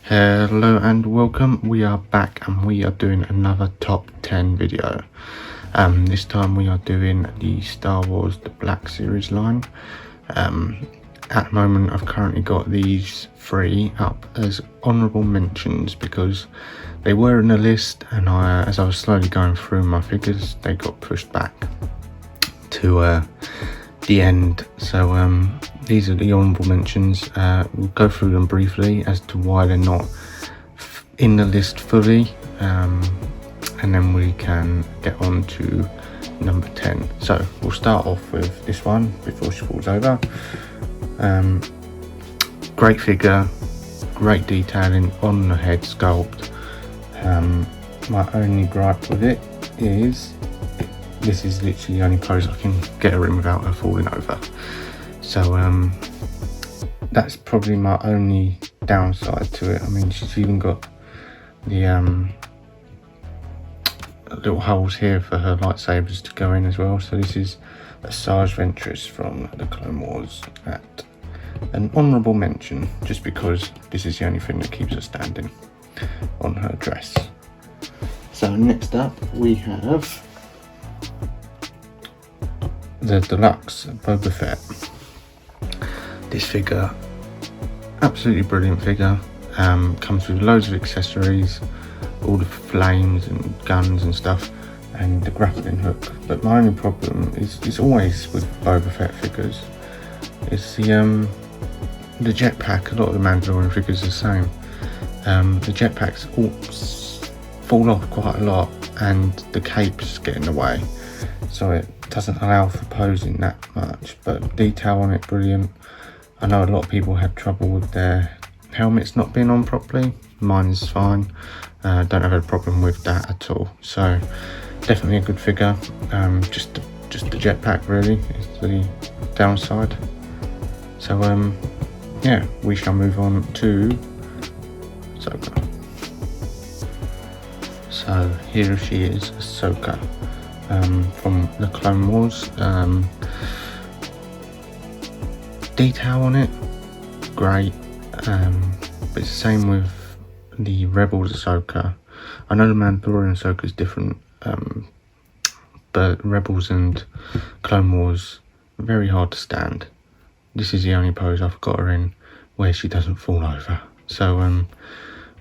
Hello and welcome. We are back and we are doing another top 10 video. This time we are doing the Star Wars The Black Series line. At the moment I've currently got these three up as honourable mentions because they were in the list, and as I was slowly going through my figures, they got pushed back to the end. So these are the honourable mentions. We'll go through them briefly as to why they're not in the list fully, and then we can get on to number 10. So we'll start off with this one before she falls over. Great figure, great detailing on the head sculpt. My only gripe with it is this is literally the only pose I can get her in without her falling over. So that's probably my only downside to it. I mean, she's even got the little holes here for her lightsabers to go in as well. So this is a Asajj Ventress from the Clone Wars at an honourable mention, just because this is the only thing that keeps her standing on her dress. So next up we have the Deluxe Boba Fett. This figure, absolutely brilliant figure. Comes with loads of accessories, all the flames and guns and stuff, and the grappling hook. But my only problem is always with Boba Fett figures. It's the jetpack. A lot of the Mandalorian figures are the same. The jetpacks all fall off quite a lot, and the capes get in the way, so it doesn't allow for posing that much. But detail on it, brilliant. I know a lot of people had trouble with their helmets not being on properly. Mine's fine. Don't have a problem with that at all. So definitely a good figure. Just the jetpack really is the downside. So yeah, we shall move on to Ahsoka. So here she is, Ahsoka, from the Clone Wars. Detail on it, great. But it's the same with the Rebels Ahsoka. I know the Mandalorian Ahsoka is different, but Rebels and Clone Wars, very hard to stand. This is the only pose I've got her in where she doesn't fall over. So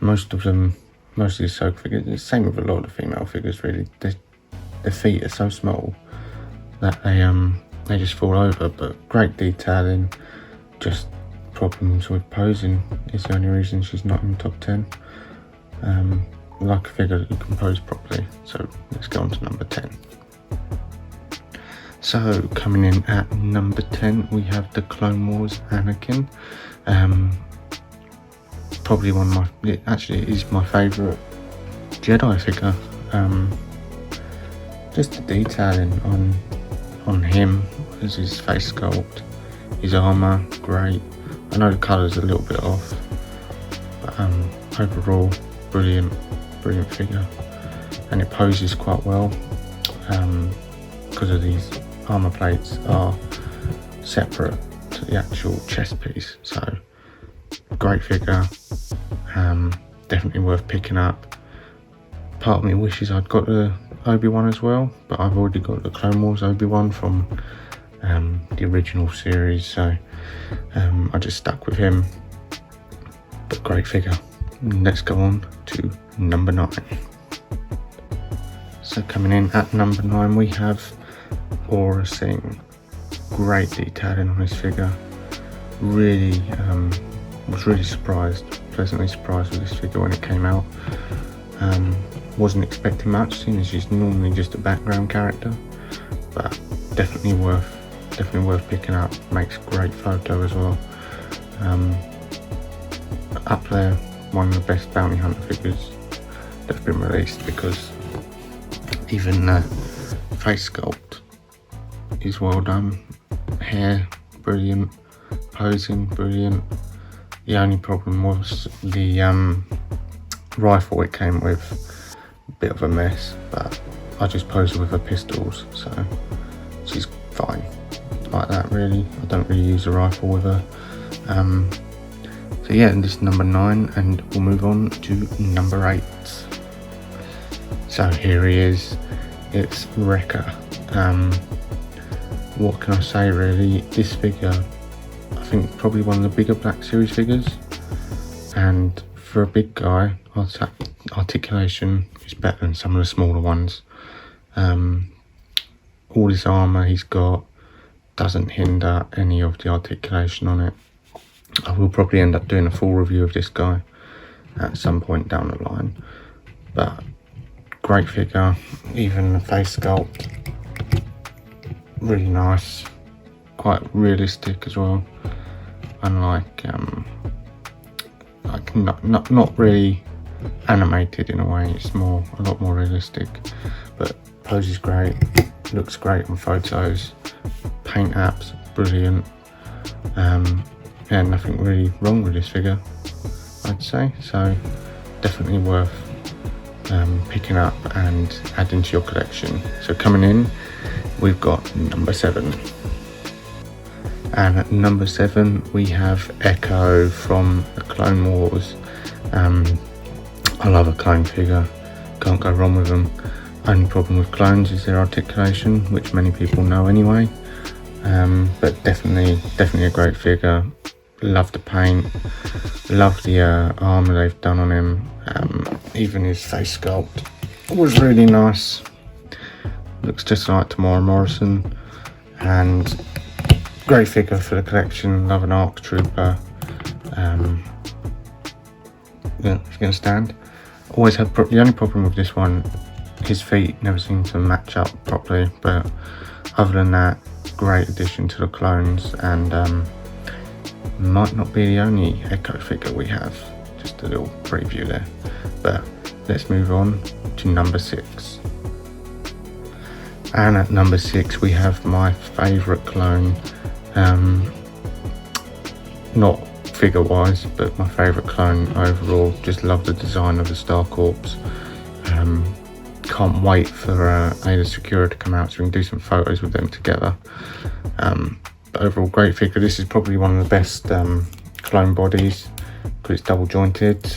most of the Ahsoka figures, the same with a lot of the female figures really, their feet are so small that they just fall over. But great detailing, just problems with posing is the only reason she's not in top 10. Like a figure that you can pose properly. So let's go on to number 10. So coming in at number 10 we have the Clone Wars Anakin. Probably one of my, actually it is my favourite Jedi figure. Just the detailing on him, as his face sculpt, his armour, great. I know the colour's a little bit off, but overall brilliant figure, and it poses quite well because of these armour plates are separate to the actual chest piece. So great figure, definitely worth picking up. Part of me wishes I'd got the Obi-Wan as well, but I've already got the Clone Wars Obi-Wan from the original series, so I just stuck with him. But great figure. Let's go on to number 9. So coming in at number 9 we have Aurra Sing. Great detailing on this figure. Really was really pleasantly surprised with this figure when it came out. Wasn't expecting much, seeing as she's normally just a background character, but definitely worth picking up. Makes great photo as well. Up there, one of the best bounty hunter figures that's been released, because even the face sculpt is well done. Hair brilliant, posing brilliant. The only problem was the rifle it came with, a bit of a mess, but I just posed with her pistols, so she's fine like that really. I don't really use a rifle with her. So yeah, this is number 9, and we'll move on to number 8. So here he is. It's Wrecker. What can I say really? This figure, I think probably one of the bigger Black Series figures, and for a big guy, articulation is better than some of the smaller ones. All this armour he's got doesn't hinder any of the articulation on it. I will probably end up doing a full review of this guy at some point down the line, but great figure. Even the face sculpt, really nice, quite realistic as well, unlike like not really animated in a way. It's a lot more realistic, but pose is great, looks great on photos, paint apps brilliant. Yeah, nothing really wrong with this figure, I'd say, so definitely worth picking up and adding to your collection. So coming in, we've got number 7, and at number 7 we have Echo from the Clone Wars. I love a clone figure, can't go wrong with them. Only problem with clones is their articulation, which many people know anyway, but definitely a great figure. Love the paint, love the armour they've done on him. Even his face sculpt was really nice, looks just like Tamora Morrison, and great figure for the collection. Love an ARC Trooper. Yeah, it's going to stand. Always had the only problem with this one, his feet never seem to match up properly, but other than that, great addition to the clones, and might not be the only Echo figure we have. Just a little preview there, but let's move on to number 6. And at number 6 we have my favourite clone, not figure wise, but my favourite clone overall. Just love the design of the Star Corps. Can't wait for Aayla Secura to come out so we can do some photos with them together. But overall, great figure. This is probably one of the best clone bodies because it's double jointed.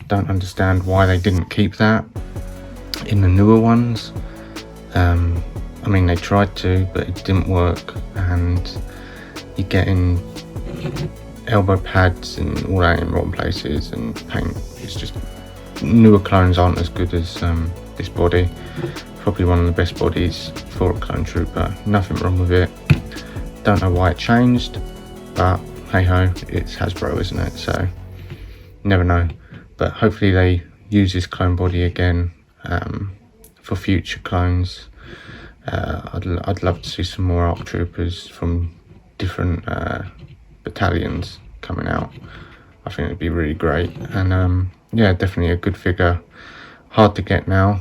Don't understand why they didn't keep that in the newer ones. I mean, they tried to, but it didn't work, and you're getting elbow pads and all that in wrong places, and paint. It's just, newer clones aren't as good as this body. Probably one of the best bodies for a clone trooper. Nothing wrong with it. Don't know why it changed, but hey ho, it's Hasbro, isn't it? So never know. But hopefully they use this clone body again for future clones. I'd love to see some more ARC Troopers from different battalions coming out. I think it'd be really great, and yeah, definitely a good figure. Hard to get now,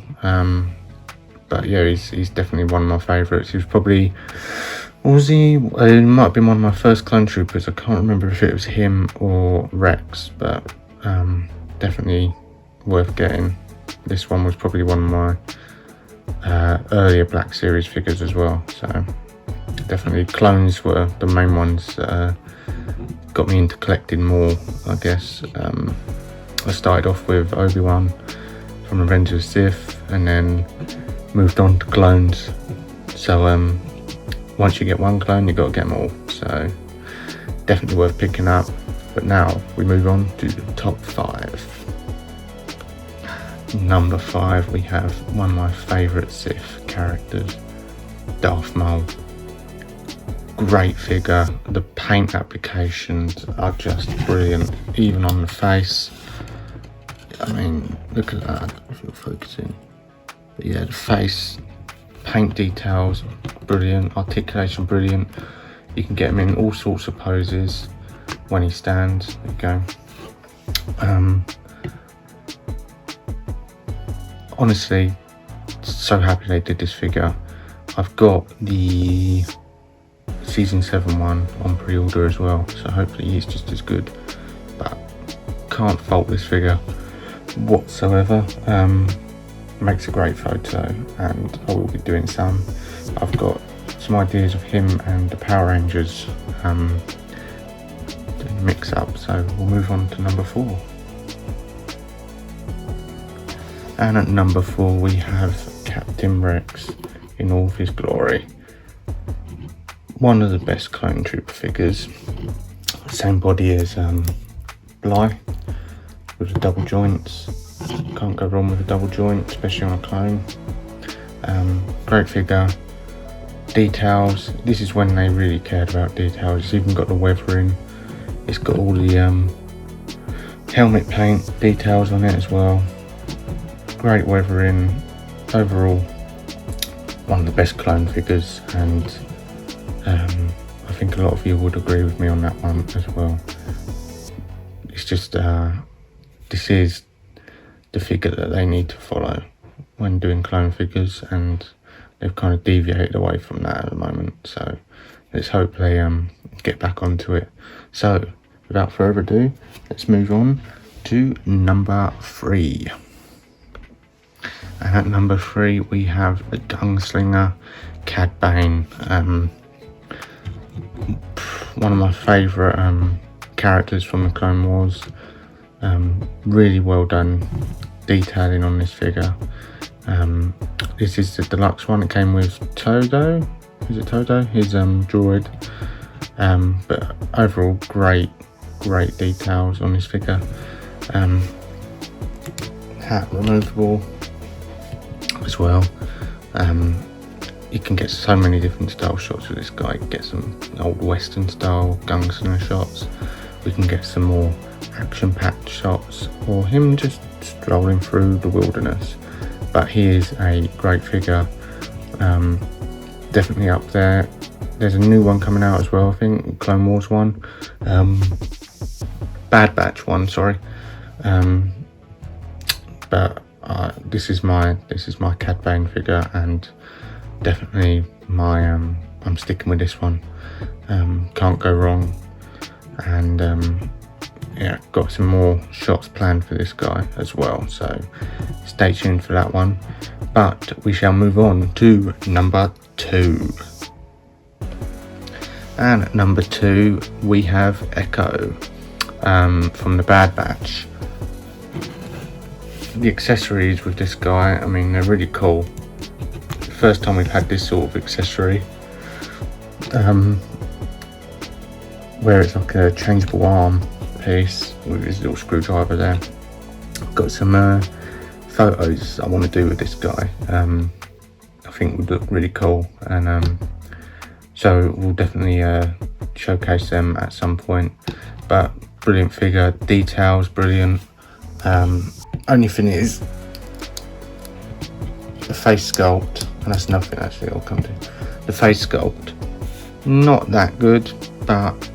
but yeah, he's definitely one of my favourites. He was probably, he might have been one of my first clone troopers. I can't remember if it was him or Rex, but definitely worth getting. This one was probably one of my earlier Black Series figures as well, so definitely clones were the main ones that got me into collecting more, I guess. I started off with Obi-Wan from Revenge of the Sith, and then moved on to clones. So once you get one clone, you've got to get them all, so definitely worth picking up. But now we move on to the top 5. Number 5, we have one of my favourite Sith characters, Darth Maul. Great figure. The paint applications are just brilliant, even on the face. I mean, look at that, if you're focusing. But yeah, the face, paint details, brilliant. Articulation, brilliant. You can get him in all sorts of poses when he stands. There you go. Honestly, so happy they did this figure. I've got the Season 7 one on pre-order as well, so hopefully he's just as good. But can't fault this figure whatsoever. Makes a great photo, and I will be doing some. I've got some ideas of him and the Power Rangers, doing mix up. So we'll move on to number 4. And at number 4 we have Captain Rex in all of his glory. One of the best Clone Trooper figures. Same body as Bly, with the double joints. Can't go wrong with a double joint, especially on a clone. Great figure. Details. This is when they really cared about details. It's even got the weathering. It's got all the helmet paint details on it as well. Great weathering. Overall, one of the best clone figures, and I think a lot of you would agree with me on that one as well. It's just this is the figure that they need to follow when doing clone figures, and they've kind of deviated away from that at the moment. So let's hope they get back onto it. So without further ado, let's move on to number 3. And at number 3 we have the Gunslinger Cad Bane. One of my favourite characters from the Clone Wars. Really well done detailing on this figure. This is the deluxe one. It came with Todo. Is it Todo? His droid. But overall, great details on this figure. Hat removable as well. You can get so many different style shots with this guy. You can get some old western style gunslinger shots. We can get some more action-packed shots, or him just strolling through the wilderness. But he is a great figure. Definitely up there. There's a new one coming out as well, I think, Clone Wars one. Bad Batch one, sorry. But this is my Cad Bane figure, and definitely my I'm sticking with this one. Can't go wrong. And yeah, got some more shots planned for this guy as well, so stay tuned for that one. But we shall move on to number 2. And at number 2 we have Echo from the Bad Batch. The accessories with this guy, I mean, they're really cool. The first time we've had this sort of accessory, where it's like a changeable arm piece with his little screwdriver there. Got some photos I want to do with this guy. I think would look really cool, and so we'll definitely showcase them at some point. But brilliant figure, details brilliant. Only thing is the face sculpt, and that's nothing actually, I'll come to. The face sculpt, not that good, but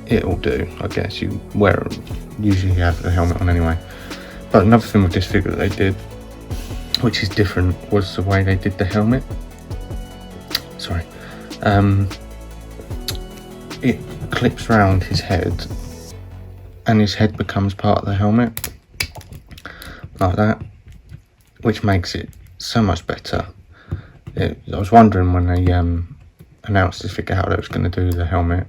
it'll do, I guess. You usually have the helmet on anyway. But another thing with this figure that they did, which is different, was the way they did the helmet. Sorry. It clips around his head, and his head becomes part of the helmet, like that, which makes it so much better. I was wondering when they announced this figure how they was going to do the helmet,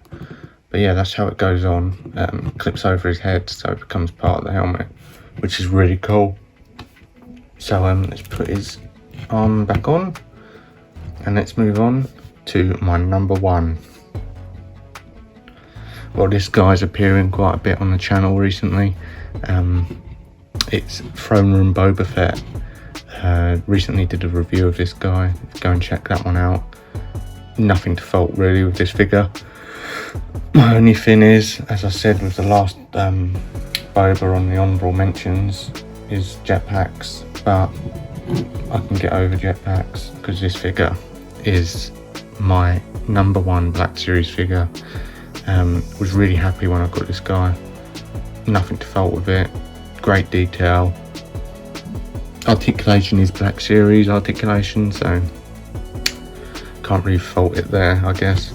but yeah, that's how it goes on. Clips over his head, so it becomes part of the helmet, which is really cool. So let's put his arm back on, and let's move on to my number 1. Well, this guy's appearing quite a bit on the channel recently. It's Throne Room Boba Fett. Recently did a review of this guy. Go and check that one out. Nothing to fault really with this figure. My only thing is, as I said with the last Boba on the honourable mentions, is jetpacks. But I can get over jetpacks because this figure is my number 1 Black Series figure. Was really happy when I got this guy. Nothing to fault with it. Great detail. Articulation is Black Series articulation, so can't really fault it there, I guess.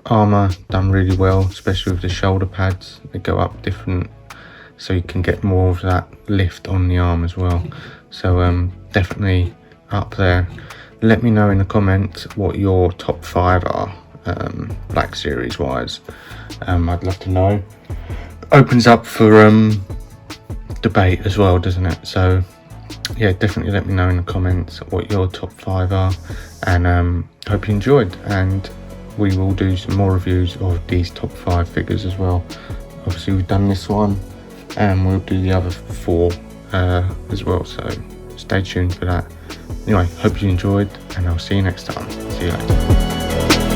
Armour done really well, especially with the shoulder pads. They go up different, so you can get more of that lift on the arm as well. So definitely up there. Let me know in the comments what your top 5 are Black Series wise. I'd love to know. Opens up for debate as well, doesn't it? So yeah, definitely let me know in the comments what your top 5 are, and hope you enjoyed, and we will do some more reviews of these top 5 figures as well. Obviously we've done this one and we'll do the other 4 as well, so stay tuned for that. Anyway, hope you enjoyed, and I'll see you next time. See you later.